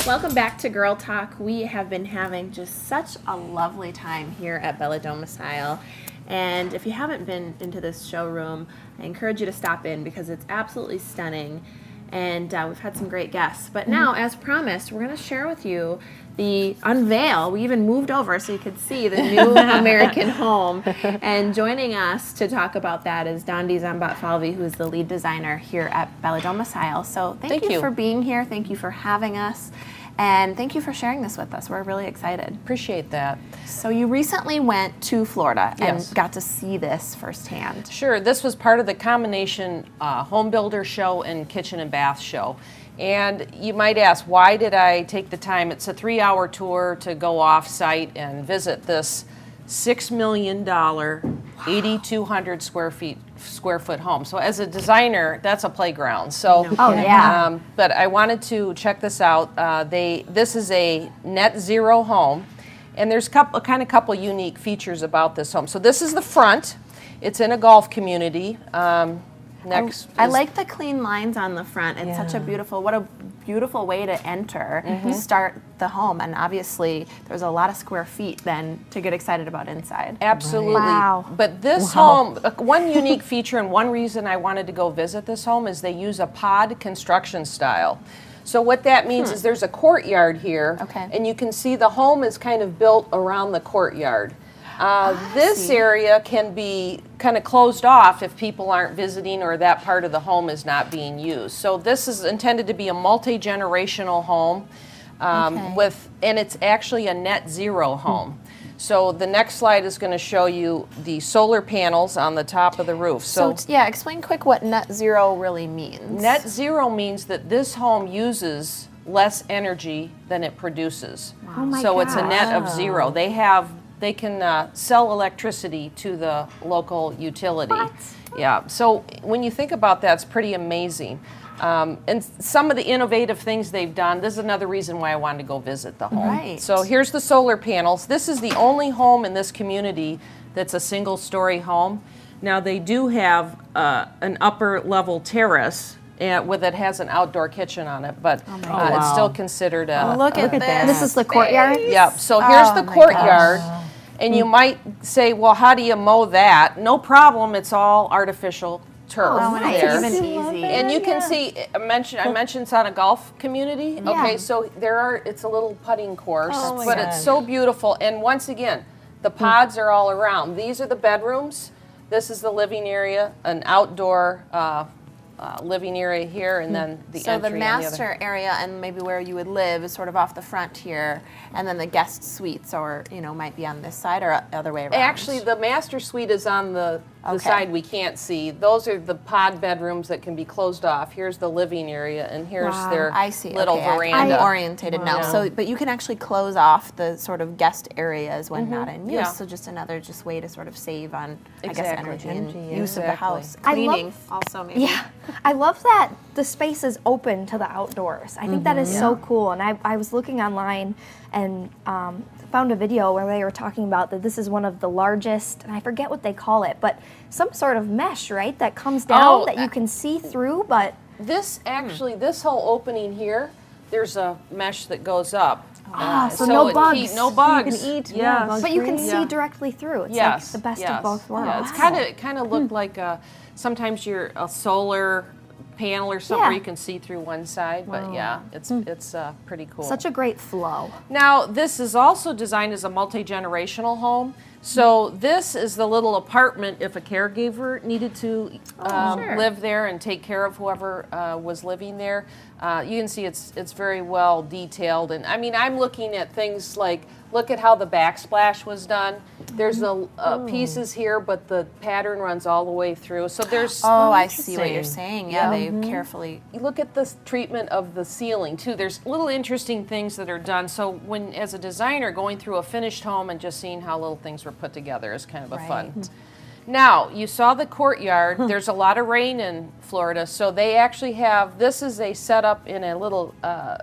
Welcome back to Girl Talk. We have been having just such a lovely time here at Bella Domicile. And if you haven't been into this showroom, I encourage you to stop in because it's absolutely stunning. And we've had some great guests. But now, as promised, we're going to share with you the unveil. We even moved over so you could see the new American home. And joining us to talk about that is Dondi Zambat-Falvey, who is the lead designer here at Bella Domicile. So thank you for being here. Thank you for having us. And thank you for sharing this with us. We're really excited. Appreciate that. So you recently went to Florida and got to see this firsthand. Sure. This was part of the combination home builder show and kitchen and bath show. And you might ask, why did I take the time? It's a 3-hour tour to go off-site and visit this $6 million, 8,200 square foot home. So as a designer, that's a playground. So, but I wanted to check this out. This is a net zero home, and there's a couple unique features about this home. So this is the front. It's in a golf community. I like the clean lines on the front. It's such a beautiful way to enter, start the home, and obviously there's a lot of square feet then to get excited about inside. Absolutely. Wow. But this home, one unique feature and one reason I wanted to go visit this home is they use a pod construction style. So what that means is there's a courtyard here, and you can see the home is kind of built around the courtyard. This area can be kind of closed off if people aren't visiting or that part of the home is not being used. So this is intended to be a multi-generational home and it's actually a net zero home. So the next slide is going to show you the solar panels on the top of the roof. So explain quick what net zero really means. Net zero means that this home uses less energy than it produces. Wow. Oh my so God. It's a net of zero. They can sell electricity to the local utility. What? Yeah, so when you think about that, it's pretty amazing. And some of the innovative things they've done, this is another reason why I wanted to go visit the home. Right. So here's the solar panels. This is the only home in this community that's a single-story home. Now they do have an upper level terrace that has an outdoor kitchen on it, but it's still considered a... Look at this. This is the courtyard? Yep, so here's the courtyard. And you might say, well, how do you mow that? No problem, it's all artificial turf there. It's even easy. And you can see, I mentioned it's on a golf community. Okay, so it's a little putting course, but it's so beautiful. And once again, the pods are all around. These are the bedrooms. This is the living area, an outdoor living area here, and then the entry. So the master area and maybe where you would live is sort of off the front here, and then the guest suites, or might be on this side or other way around. Actually, the master suite is on the side we can't see. Those are the pod bedrooms that can be closed off. Here's the living area, and here's their little veranda. I'm orientated now. So, but you can actually close off the sort of guest areas when not in use. So just another way to sort of save on, I guess, energy and use of the house. Cleaning also maybe. Yeah, I love that the space is open to the outdoors. I think that is so cool. And I was looking online and found a video where they were talking about that this is one of the largest, and I forget what they call it, but some sort of mesh, right, that comes down that you can see through, but... This whole opening here, there's a mesh that goes up. So no bugs. No bugs. So you can eat. Yeah. But you can see directly through. It's like the best of both worlds. Yeah, it's kind of looked like sometimes you're a solar panel or something where you can see through one side, but it's pretty cool. Such a great flow. Now, this is also designed as a multi-generational home. So this is the little apartment if a caregiver needed to live there and take care of whoever was living there. You can see it's very well detailed, and I mean, I'm looking at things like, look at how the backsplash was done. There's pieces here, but the pattern runs all the way through. So there's I see what you're saying. Yeah, they carefully. You look at the treatment of the ceiling too. There's little interesting things that are done. So when, as a designer, going through a finished home and just seeing how little things were put together is kind of a fun. Now, you saw the courtyard. There's a lot of rain in Florida, so they actually have, this is a setup in a little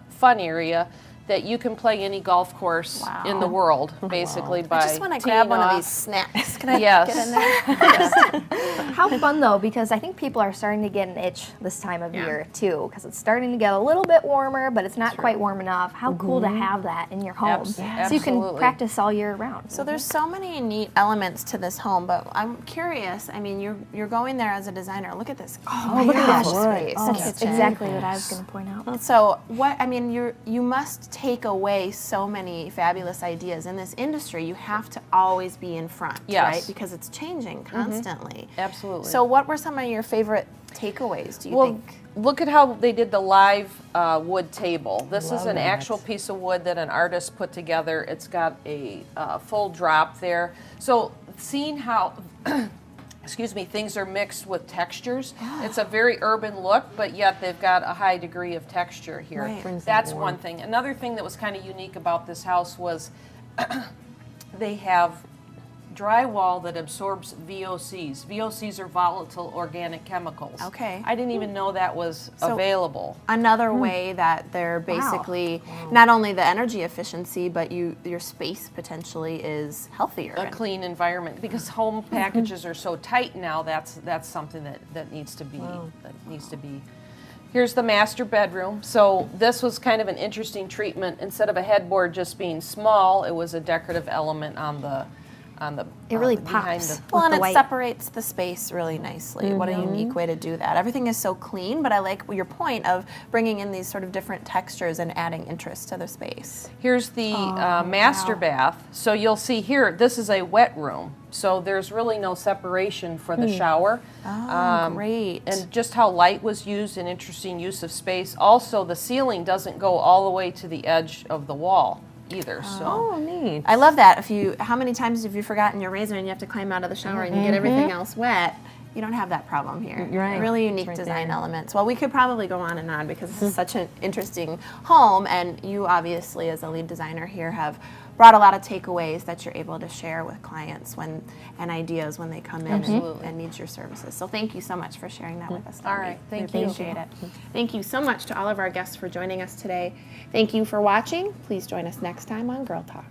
fun area that you can play any golf course in the world, basically, by I just want to grab one of these snacks. Can I get in there? How fun though, because I think people are starting to get an itch this time of Yeah. year too, because it's starting to get a little bit warmer, but it's not quite warm enough. How cool to have that in your home, so you can Absolutely. practice all year round. So there's so many neat elements to this home, but I'm curious. I mean, you're going there as a designer. Look at this. Oh, look at gosh. this space. That's kitchen. exactly what I was going to point out. So what I mean, you must take away so many fabulous ideas in this industry. You have to always be in front, Yes. right? Because it's changing constantly. Absolutely. So what were some of your favorite takeaways? Do you Well, think? look at how they did the live wood table. This is an actual piece of wood that an artist put together. It's got a full drop there. So seeing how, excuse me, things are mixed with textures. It's a very urban look, but yet they've got a high degree of texture here. Right. That's one thing. Another thing that was kind of unique about this house was they have drywall that absorbs VOCs. VOCs are volatile organic chemicals. Okay. I didn't even know that was available. Another way that they're basically not only the energy efficiency, but your space potentially is healthier. A clean environment, because home packages are so tight now. That's something that needs to be Here's the master bedroom. So this was kind of an interesting treatment. Instead of a headboard just being small, it was a decorative element on the It really behind pops. the Well, and the it white. separates the space really nicely. What a unique way to do that. Everything is so clean, but I like your point of bringing in these sort of different textures and adding interest to the space. Here's the master bath. So you'll see here, this is a wet room. So there's really no separation for the shower. Oh, great. And just how light was used, an interesting use of space. Also, the ceiling doesn't go all the way to the edge of the wall either. So Oh, neat. I love that. How many times have you forgotten your razor and you have to climb out of the shower and you get everything else wet? You don't have that problem here. Right. Really It's unique right design there. elements. Well, we could probably go on and on because this is such an interesting home, and you obviously, as a lead designer here, have brought a lot of takeaways that you're able to share with clients and ideas when they come in and need your services. So thank you so much for sharing that with us. All Dottie. right, thank We you. appreciate it. Thank you so much to all of our guests for joining us today. Thank you for watching. Please join us next time on Girl Talk.